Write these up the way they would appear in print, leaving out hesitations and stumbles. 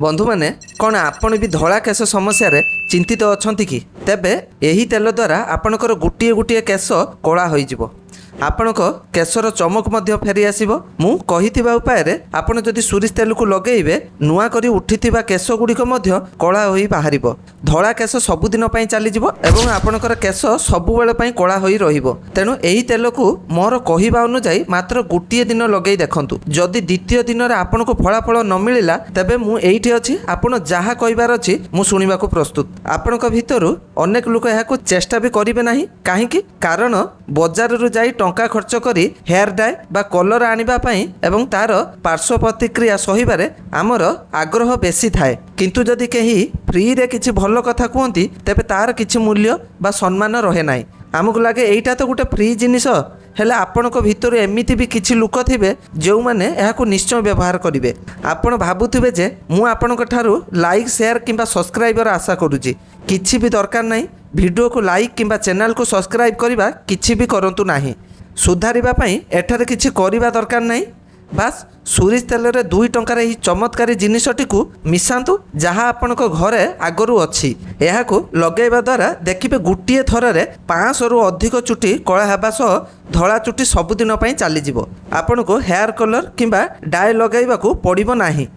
बंधु मैंने कौन आपण भी धला केश समस्या चिंतित अच्छा कि तेबे यही तेल द्वारा आपणकर गोटे गोटे केश कला हो आपणक केशर चमक मध्य फेरी आसीबो। मु कहिथिबा उपाय आपण जदि सोरिष तेल को लगेइबे नुआ करी उठिथिबा केश गुड़िक मध्य कला होई बाहरिबो। धला केश सबुदिन पई चली जिवो एवं आपणकर केश सबुबेले पई कला होई रहिबो। तेणु एही तेल को मोर कहिबा अनुसार मात्र गोटे दिन लगेई देखंतु। जदि द्वितीय दिन रे आपनको फलाफल न मिलिला तेबे मु एइठी अछि, आपण जहा कहिबार अछि मु सुनिबा को प्रस्तुत। आपणक भितरु अनेक लोक एहाको चेष्टा भी करिवे नाही, काहेकि कारण बजार रु जाई टंका खर्च करी हेयर डाई बा कलर आनिबा पई एवं तार पार्श्व प्रतिक्रिया सहिबारे आमर आग्रह बेसी थाए। किंतु जदि केही फ्री रे किछि भल कथा कहती तेबे तार किछि मूल्य बा सम्मान रहे नाही। आमको लगे एइटा तो गोटे फ्री जिनिस, हेले आपणक भितर एमिति भी किछि लोक थिबे जो माने एहाको निश्चय व्यवहार करिवे। आपण भाबुथिबे जे मु आपणक ठारू लाइक शेयर किंबा सब्सक्राइबर आशा करूची, किछि भी दरकार नाही। वीडियो को लाइक किंबा चैनल को सब्सक्राइब करबा किछि भी करंतु नाही। सुधारिबा पई एठारे किछि करिबा दरकार नाही। बास सोरिष तेल रे 2 टंकार ही चमत्कारी जिनिसटी को मिसांतु जहाँ आपणक घरे आगरू अछि। एहाको लगेइबा द्वारा देखिबे गोटे थररे 500 रु अधिक चुटी कला हेबा सह धला चुटी सबुदिन पई चली जिवो। आपणको हेयर कलर किंबा डाई लगेइबा को पड़िबो नाही।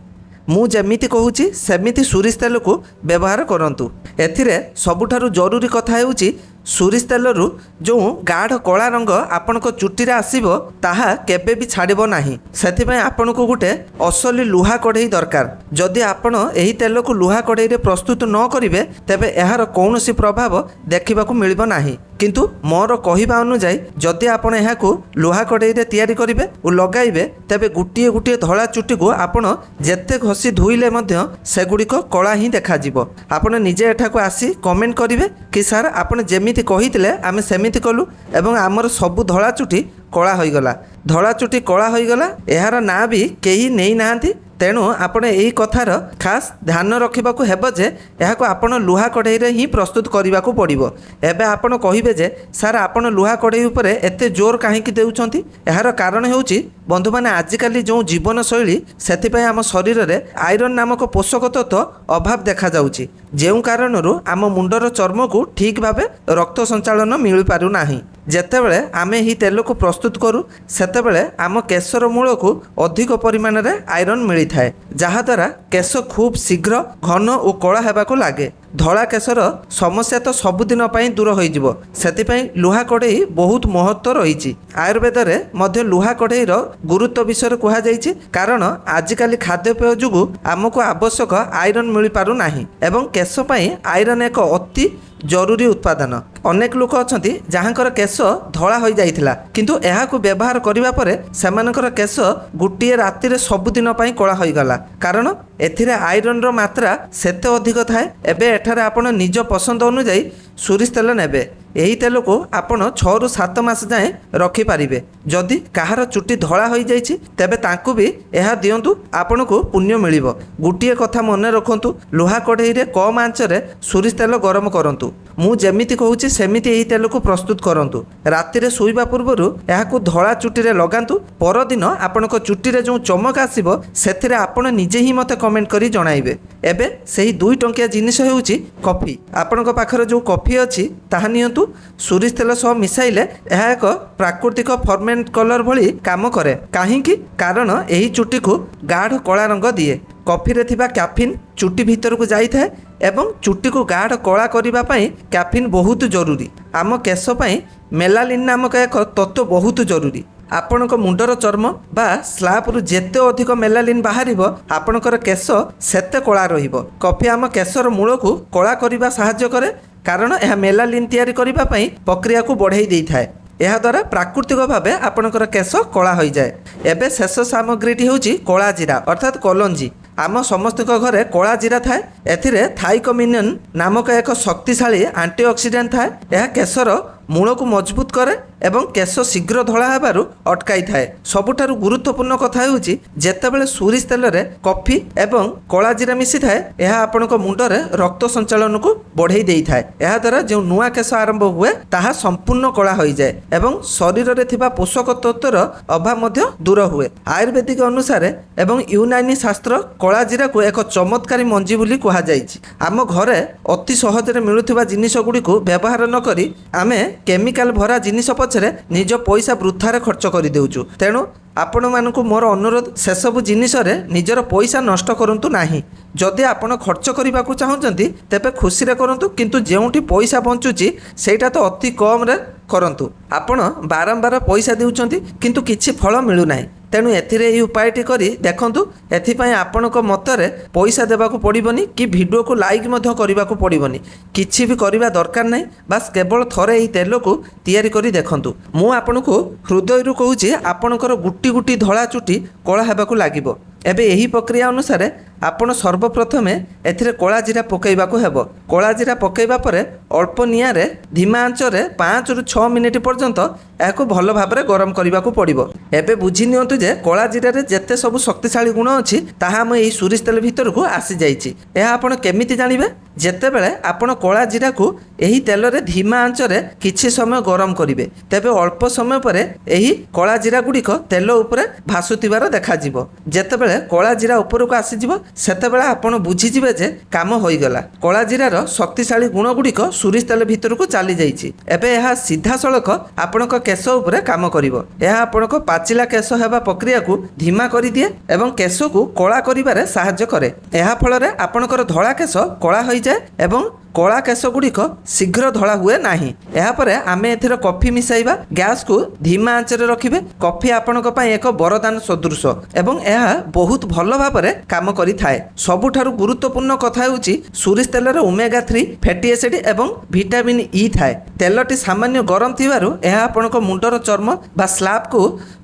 मु जेमिति कहूची सेमिति सोरिष तेल को व्यवहार करंतु। एथिरे सबुठारु जरूरी कथा हेउची सोरिष तेलरू जो गाढ़ कला रंग आपणक चुटी आसीबो ताहा केबे भी छाड़िबो नाही। सेथिबाई आपणको गोटे असली लुहा कढ़ई दरकार। जदि आपण एही तेल को लुहा कढ़ई रे प्रस्तुत न करिवे तेबे एहार कौनसी प्रभाव देखिबाकू मिलिबो नाही। किंतु मोर कहिबा अनुसार जदि आपण एहाकू लुहा कढ़ई रे तैयारी करिवे और लगाइबे तेबे गुटिए गुटिए धला चुटी को आपण जेते घसी धोइले मध्य सेगुड़िक कला ही देखा जिवो। आपण निजे एठाकू आसी कमेंट करिवे कि सर आपण जेमिति कहिथिले आमे सेमिति कलु एवं आमर सबु धला चुटी कला होइगला। धला चुटी कला होइगला एहार ना भी केही नेई नाहांती। तेणु आपण एही कथार खास ध्यान रखिबाकू हेबो जे एहाको आपण लुहा कढ़ई रे ही प्रस्तुत करिबाकू पड़िबो। एबे आपण कहिबे जे सर आपण लुहा कढ़ई उपरे एते जोर काहेकि देउछंती? एहार कारण हेउची बंधु माने आजिकाली जो जीवन शैली सेथिपाई आम शरीर रे आयरन नामक पोषक तत्व अभाव देखा जाउची, जेउ कारणरू आम मुंडर चर्म को ठीक भाबे रक्त संचालन मिल पारु नाही। जेतेबेले आमे ही तेल को प्रस्तुत करू सेतेबेले आम केशर मूल को अधिक परिमाण रे आयरन मिली थाए, जहा द्वारा केश खूब शीघ्र घन और कला हेबाकू लागे। धला केशर समस्या तो सबुदिन पई दूर होई जिवो। सेतिपई लुहा कढ़ई बहुत महत्व रही। आयुर्वेद रे मध्य लुहा कढ़ईर गुरुत्व विषय कहा जाइछि, कारण आजिकाली खाद्यपेय जुगु आमको आवश्यक आयरन मिल पारु नाही एवं केश पई आयरन एक अति जरूरी उत्पादन। अनेक लोक अछंती जहाँकर केश धला हो जाइथिला किंतु एहाकू व्यवहार करिबा परे सेमानकर केश गुटिए राति रे सबुदिन पई कला होई गला, कारण एथिरे आयरन रो मात्रा सेते अधिक थाए। एबे एठारे आपण निज पसंद अनुसार सोरिष तेल नेबे। एही तेल को आपण 6 रु 7 मास जाए रखि पारिबे। जदि काहार चुटी धला हो जाइछि तेबे तांकु भी एहा दियंतु, आपण को पुण्य मिलिबो। गुटिए कथा मने रखंतु, लुहा कढ़ई रे कम आंच रे सोरिष तेल गरम करंतु। मु जेमिति कहूछि सेमिति एही तेल को प्रस्तुत करंतु। राति रे सोइबा पूर्वरु एहाकू धला चुटी रे लगांतु। परदिन आपणक चुटी रे जो चमक आसीबो सेथिरे आपण निजे ही मते कमेंट करी जणाइबे। एबे सेही 2 टंकिया जिनिस हेउछि कॉफी। आपणक पाखरे जो कॉफी अछि ताहा नियंतु। सोरिष तेल सह मिसाइले एहा एक प्राकृतिक फॉर्मेंट कलर भली काम करे, काहेकि कारण एही चुटी को गाढ़ कला रंग दिए। कॉफी रे थिबा कैफीन चुटी भीतर को जाई थाए एवं चुटी को गाढ़ कला करिबा पई कैफीन बहुत जरूरी। आम केश पई मेलानिन नामक एक तत्व बहुत जरूरी। आपणक मुंडर चर्म बा स्लाप रु जेते अधिक मेलानिन बाहरिबो आपणकर केश सेते कला रहिबो। कॉफी आम केशर मूल को कला करिबा सहाय्य करे, कारण यह मेलानिन तैयारी करिबा पई प्रक्रिया को बढ़ाई देई थाए। यह द्वारा प्राकृतिक भावे आपणकर केश कला हो जाए। एबे शेष सामग्रीटी होची कला जीरा अर्थात कलंजी। आम समस्त घरे कला जीरा थाए। एथिरे थाइकोमिनिन नामक एक शक्तिशाली एंटीऑक्सीडेंट थाए। यह केशर ମୂଳକୁ ମଜବୁତ କରେ ଏବଂ କେଶ ଶୀଘ୍ର ଧଳା ହେବାରୁ ଅଟକାଇଥାଏ। ସବୁଠାରୁ ଗୁରୁତ୍ୱପୂର୍ଣ୍ଣ କଥା ହେଉଛି ଯେତେବେଳେ ସୋରିଷ ତେଲରେ କଫି ଏବଂ କଳା ଜିରା ମିଶିଥାଏ, ଏହା ଆପଣଙ୍କ ମୁଣ୍ଡରେ ରକ୍ତ ସଞ୍ଚାଳନକୁ ବଢ଼େଇ ଦେଇଥାଏ। ଏହାଦ୍ୱାରା ଯେଉଁ ନୂଆ କେଶ ଆରମ୍ଭ ହୁଏ ତାହା ସମ୍ପୂର୍ଣ୍ଣ କଳା ହୋଇଯାଏ ଏବଂ ଶରୀରରେ ଥିବା ପୋଷକ ତତ୍ତ୍ୱର ଅଭାବ ମଧ୍ୟ ଦୂର ହୁଏ। ଆୟୁର୍ବେଦିକ ଅନୁସାରେ ଏବଂ ୟୁନାନି ଶାସ୍ତ୍ର କଳା ଜିରାକୁ ଏକ ଚମତ୍କାରୀ ମଞ୍ଜି ବୋଲି କୁହାଯାଇଛି। ଆମ ଘରେ ଅତି ସହଜରେ ମିଳୁଥିବା ଜିନିଷ ଗୁଡ଼ିକୁ ବ୍ୟବହାର ନ କରି ଆମେ କେମିକାଲ ଭରା ଜିନିଷ ପଛରେ ନିଜ ପଇସା ବୃଥାରେ ଖର୍ଚ୍ଚ କରିଦେଉଛୁ। ତେଣୁ ଆପଣମାନଙ୍କୁ ମୋର ଅନୁରୋଧ, ସେସବୁ ଜିନିଷରେ ନିଜର ପଇସା ନଷ୍ଟ କରନ୍ତୁ ନାହିଁ। ଯଦି ଆପଣ ଖର୍ଚ୍ଚ କରିବାକୁ ଚାହୁଁଛନ୍ତି ତେବେ ଖୁସିରେ କରନ୍ତୁ, କିନ୍ତୁ ଯେଉଁଠି ପଇସା ବଞ୍ଚୁଛି ସେଇଟା ତ ଅତି କମ୍ରେ କରନ୍ତୁ। ଆପଣ ବାରମ୍ବାର ପଇସା ଦେଉଛନ୍ତି କିନ୍ତୁ କିଛି ଫଳ ମିଳୁନାହିଁ। ତେଣୁ ଏଥିରେ ଏହି ଉପାୟଟି କରି ଦେଖନ୍ତୁ। ଏଥିପାଇଁ ଆପଣଙ୍କ ମତରେ ପଇସା ଦେବାକୁ ପଡ଼ିବନି କି ଭିଡ଼ିଓକୁ ଲାଇକ୍ ମଧ୍ୟ କରିବାକୁ ପଡ଼ିବନି। କିଛି ବି କରିବା ଦରକାର ନାହିଁ। ବାସ୍ କେବଳ ଥରେ ଏହି ତେଲକୁ ତିଆରି କରି ଦେଖନ୍ତୁ। ମୁଁ ଆପଣଙ୍କୁ ହୃଦୟରୁ କହୁଛି, ଆପଣଙ୍କର ଗୋଟି ଗୋଟି ଧଳା ଚୁଟି କଳା ହେବାକୁ ଲାଗିବ। ଏବେ ଏହି ପ୍ରକ୍ରିୟା ଅନୁସାରେ ଆପଣ ସର୍ବପ୍ରଥମେ ଏଥିରେ କଳା ଜିରା ପକାଇବାକୁ ହେବ। କଳା ଜିରା ପକାଇବା ପରେ ଅଳ୍ପ ନିଆଁରେ ଧିମା ଆଞ୍ଚରେ 5ରୁ 6 ମିନିଟ୍ ପର୍ଯ୍ୟନ୍ତ ଏହାକୁ ଭଲ ଭାବରେ ଗରମ କରିବାକୁ ପଡ଼ିବ। ଏବେ ବୁଝି ନିଅନ୍ତୁ ଯେ କଳା ଜିରାରେ ଯେତେ ସବୁ ଶକ୍ତିଶାଳୀ ଗୁଣ ଅଛି ତାହା ଆମ ଏହି ସୋରିଷ ତେଲ ଭିତରକୁ ଆସିଯାଇଛି। ଏହା ଆପଣ କେମିତି ଜାଣିବେ? ଯେତେବେଳେ ଆପଣ କଳା ଜିରାକୁ ଏହି ତେଲରେ ଧିମା ଆଞ୍ଚରେ କିଛି ସମୟ ଗରମ କରିବେ, ତେବେ ଅଳ୍ପ ସମୟ ପରେ ଏହି କଳା ଜିରା ଗୁଡ଼ିକ ତେଲ ଉପରେ ଭାସୁଥିବାର ଦେଖାଯିବ। ଯେତେବେଳେ କଳା ଜିରା ଉପରକୁ ଆସିଯିବ ସେତେବେଳେ ଆପଣ ବୁଝିଯିବେ ଯେ କାମ ହୋଇଗଲା। କଳା ଜିରାର ଶକ୍ତିଶାଳୀ ଗୁଣ ଗୁଡ଼ିକ ସୋରିଷ ତେଲ ଭିତରକୁ ଚାଲିଯାଇଛି। ଏବେ ଏହା ସିଧାସଳଖ ଆପଣଙ୍କ କେଶ ଉପରେ କାମ କରିବ। ଏହା ଆପଣଙ୍କ ପାଚିଲା କେଶ ହେବା ପ୍ରକ୍ରିୟାକୁ ଧିମା କରିଦିଏ ଏବଂ କେଶକୁ କଳା କରିବାରେ ସାହାଯ୍ୟ କରେ। ଏହା ଫଳରେ ଆପଣଙ୍କର ଧଳା କେଶ କଳା ହୋଇଯାଏ ଏବଂ କଳା କେଶ ଗୁଡ଼ିକ ଶୀଘ୍ର ଧଳା ହୁଏ ନାହିଁ। ଏହାପରେ ଆମେ ଏଥିରେ କଫି ମିଶାଇବା। ଗ୍ୟାସକୁ ଧିମା ଆଞ୍ଚରେ ରଖିବେ। କଫି ଆପଣଙ୍କ ପାଇଁ ଏକ ବରଦାନ ସଦୃଶ ଏବଂ ଏହା ବହୁତ ଭଲ ଭାବରେ କାମ କରିଥାଏ। ସବୁଠାରୁ ଗୁରୁତ୍ୱପୂର୍ଣ୍ଣ କଥା ହେଉଛି ସୋରିଷ ତେଲରେ ଓମେଗା 3 ଫ୍ୟାଟି ଏସିଡ୍ ଏବଂ ଭିଟାମିନ୍ ଇ ଥାଏ। ତେଲଟି ସାମାନ୍ୟ ଗରମ ଥିବାରୁ ଏହା ଆପଣଙ୍କ ମୁଣ୍ଡର ଚର୍ମ ବା ସ୍ଲାବ୍କୁ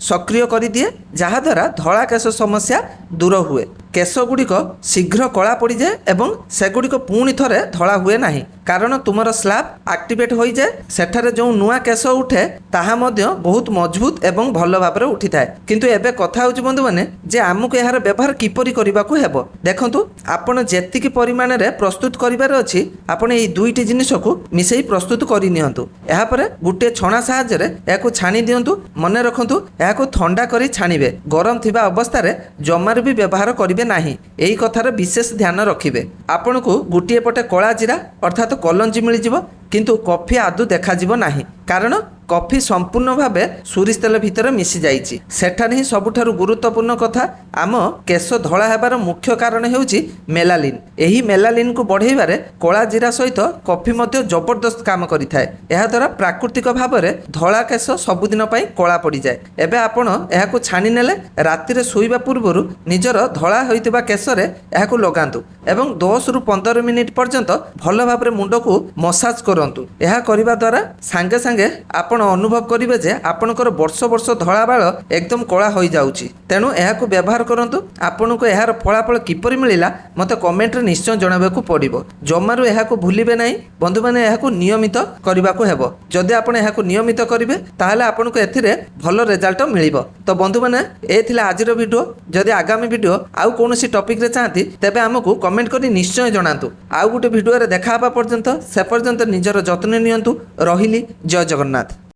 ସକ୍ରିୟ କରିଦିଏ, ଯାହାଦ୍ୱାରା ଧଳା କେଶ ସମସ୍ୟା ଦୂର ହୁଏ। କେଶ ଗୁଡ଼ିକ ଶୀଘ୍ର କଳା ପଡ଼ିଯାଏ ଏବଂ ସେଗୁଡ଼ିକ ପୁଣି ଥରେ ଧଳା ହୁଏ ନାହିଁ, କାରଣ ତୁମର ସ୍ଲାବ୍ ଆକ୍ଟିଭେଟ୍ ହୋଇଯାଏ। ସେଠାରେ ଯେଉଁ ନୂଆ କେଶ ଉଠେ ତାହା ମଧ୍ୟ ବହୁତ ମଜବୁତ ଏବଂ ଭଲ ଭାବରେ ଉଠିଥାଏ। କିନ୍ତୁ ଏବେ କଥା ହେଉଛି ବନ୍ଧୁମାନେ ଯେ ଆମକୁ ଏହାର ବ୍ୟବହାର କିପରି କରିବାକୁ ହେବ। ଦେଖନ୍ତୁ, ଆପଣ ଯେତିକି ପରିମାଣରେ ପ୍ରସ୍ତୁତ କରିବାର ଅଛି ଆପଣ ଏହି ଦୁଇଟି ଜିନିଷକୁ ମିଶାଇ ପ୍ରସ୍ତୁତ କରିନିଅନ୍ତୁ। ଏହାପରେ ଗୋଟିଏ ଛଣା ସାହାଯ୍ୟରେ ଏହାକୁ ଛାଣି ଦିଅନ୍ତୁ। ମନେ ରଖନ୍ତୁ, ଏହାକୁ ଥଣ୍ଡା କରି ଛାଣିବେ। ଗରମ ଥିବା ଅବସ୍ଥାରେ ଜମାରୁ ବି ବ୍ୟବହାର କରିବେ ନାହିଁ। ଏହି କଥାର ବିଶେଷ ଧ୍ୟାନ ରଖିବେ। ଆପଣଙ୍କୁ ଗୋଟିଏ ପଟେ କଳା ଜିରା ଅର୍ଥାତ୍ କଲଞ୍ଜି ମିଳିଯିବ, କିନ୍ତୁ କଫି ଆଦୌ ଦେଖାଯିବ ନାହିଁ, କାରଣ କଫି ସମ୍ପୂର୍ଣ୍ଣ ଭାବେ ସୋରିଷ ତେଲ ଭିତରେ ମିଶି ଯାଇଛି। ସେଠାରେ ହିଁ ସବୁଠାରୁ ଗୁରୁତ୍ୱପୂର୍ଣ୍ଣ କଥା, ଆମ କେଶ ଧଳା ହେବାର ମୁଖ୍ୟ କାରଣ ହେଉଛି ମେଲାଲିନ୍। ଏହି ମେଲାଲିନ୍କୁ ବଢ଼ାଇବାରେ କଳା ଜିରା ସହିତ କଫି ମଧ୍ୟ ଜବରଦସ୍ତ କାମ କରିଥାଏ। ଏହାଦ୍ୱାରା ପ୍ରାକୃତିକ ଭାବରେ ଧଳା କେଶ ସବୁଦିନ ପାଇଁ କଳା ପଡ଼ିଯାଏ। ଏବେ ଆପଣ ଏହାକୁ ଛାଣି ନେଲେ ରାତିରେ ଶୋଇବା ପୂର୍ବରୁ ନିଜର ଧଳା ହୋଇଥିବା କେଶରେ ଏହାକୁ ଲଗାନ୍ତୁ ଏବଂ 10ରୁ 15 ମିନିଟ୍ ପର୍ଯ୍ୟନ୍ତ ଭଲ ଭାବରେ ମୁଣ୍ଡକୁ ମସାଜ କରନ୍ତୁ। ଏହା କରିବା ଦ୍ୱାରା ସାଙ୍ଗେ ସାଙ୍ଗେ ଆପଣ ଅନୁଭବ କରିବେ ଯେ ଆପଣଙ୍କର ବର୍ଷ ବର୍ଷ ଧଳା ବାଳ ଏକଦମ କଳା ହୋଇଯାଉଛି। ତେଣୁ ଏହାକୁ ବ୍ୟବହାର କରନ୍ତୁ। ଆପଣଙ୍କୁ ଏହାର ଫଳାଫଳ କିପରି ମିଳିଲା ମୋତେ କମେଣ୍ଟରେ ନିଶ୍ଚୟ ଜଣାଇବାକୁ ପଡ଼ିବ। ଜମାରୁ ଏହାକୁ ଭୁଲିବେ ନାହିଁ ବନ୍ଧୁମାନେ। ଏହାକୁ ନିୟମିତ କରିବାକୁ ହେବ। ଯଦି ଆପଣ ଏହାକୁ ନିୟମିତ କରିବେ ତାହେଲେ ଆପଣଙ୍କୁ ଏଥିରେ ଭଲ ରେଜଲ୍ଟ ମିଳିବ। ତ ବନ୍ଧୁମାନେ, ଏ ଥିଲା ଆଜିର ଭିଡ଼ିଓ। ଯଦି ଆଗାମୀ ଭିଡ଼ିଓ ଆଉ କୌଣସି ଟପିକ୍ରେ ଚାହାନ୍ତି ତେବେ ଆମକୁ କମେଣ୍ଟ କରି ନିଶ୍ଚୟ ଜଣାନ୍ତୁ। ଆଉ ଗୋଟେ ଭିଡ଼ିଓରେ ଦେଖା ହେବା ପର୍ଯ୍ୟନ୍ତ, ସେ ପର୍ଯ୍ୟନ୍ତ ନିଜର ଯତ୍ନ ନିଅନ୍ତୁ। ରହିଲି। ଜୟ ଜଗନ୍ନାଥ।